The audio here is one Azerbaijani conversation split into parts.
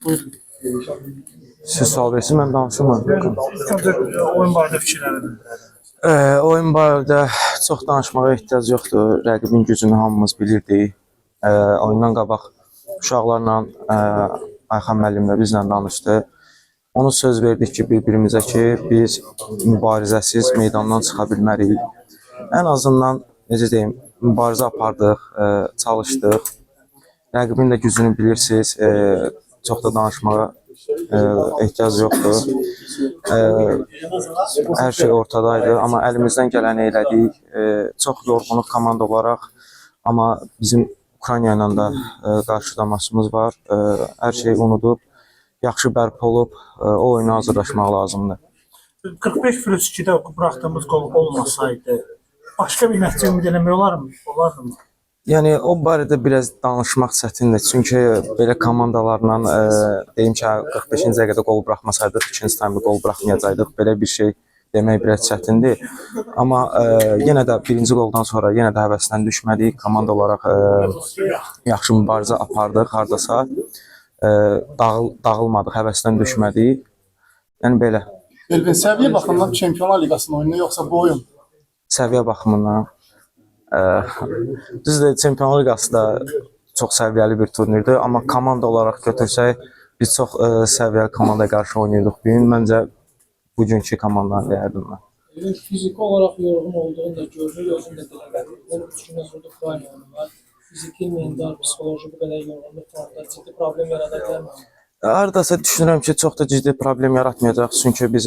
Buyurun. Siz sual versiniz, mən danışım. Oyun barədə fikirlərini. Oyun barədə çox danışmağa ehtiyac yoxdur. Rəqibin gücünü hamımız bilirdik. Oyundan qabaq uşaqlarla Ayxan müəllimlə bizlə danışdı. Ona söz verdik ki, bir-birimizə ki, biz mübarizəsiz meydandan çıxa bilmərik. Ən azından, necə deyim, mübarizə apardıq, çalışdıq. Rəqibin də gücünü bilirsiniz, çox da danışmağa ehtiyac yoxdur. Hər şey ortadaydı, amma əlimizdən gələni elədik. Çox yorğunluq komanda olaraq, amma bizim Ukrayna ilə də qarşıda maçımız var. Hər şeyi unudub, yaxşı bərpa olub, o oyuna hazırlaşmaq lazımdır. 45+2-də buraxdığımız qol olmasaydı, başqa bir nəticə ümid eləmək olardı mı? Yəni o barədə biraz danışmaq çətindir. Çünki belə komandalarla deyim ki, 45-ci dəqiqədə qol buraxmasaydıq, ikinci taymda qol buraxmayacaqdıq. Belə bir şey demək biraz çətindir. Amma yenə də birinci qoldan sonra yenə də həvəsdən düşmədik. Komanda olaraq yaxşı mübarizə apardıq hardasa. Dağılmadıq, həvəsdən düşmədik. Yəni belə. Elvin, səviyyə baxımından Çempionlar Liqasının oyunu yoxsa bu oyun? Səviyyə baxımından. Düzdür, Çempionlar Liqası da çox səviyyəli bir turnirdir, amma komanda olaraq götürsək, biz çox səviyyəli komandaya qarşı oynayırdıq bu gün. Məncə, bugünkü komandanı deyərdim mən. Fiziki olaraq yorğun olduğunu da görünür, özün də dilə gətirdin. 3 gündən sonra Ukrayna oyunu var. Fiziki, mental, psixoloji bu qədər yorğunluq fonunda ciddi problem yarada bilərmi? Hardasa düşünürəm ki, çox da ciddi problem yaratmayacaq. Çünki biz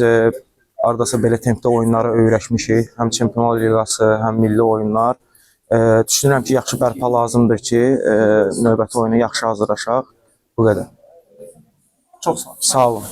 hardasa belə tempdə oyunlara öyrəşmişik. Həm Çempionlar Liqası, həm milli oyunlar. Düşünürəm ki, yaxşı bərpa lazımdır ki, növbəti oyuna yaxşı hazırlaşaq. Bu qədər. Çox sağ ol. Sağ olun.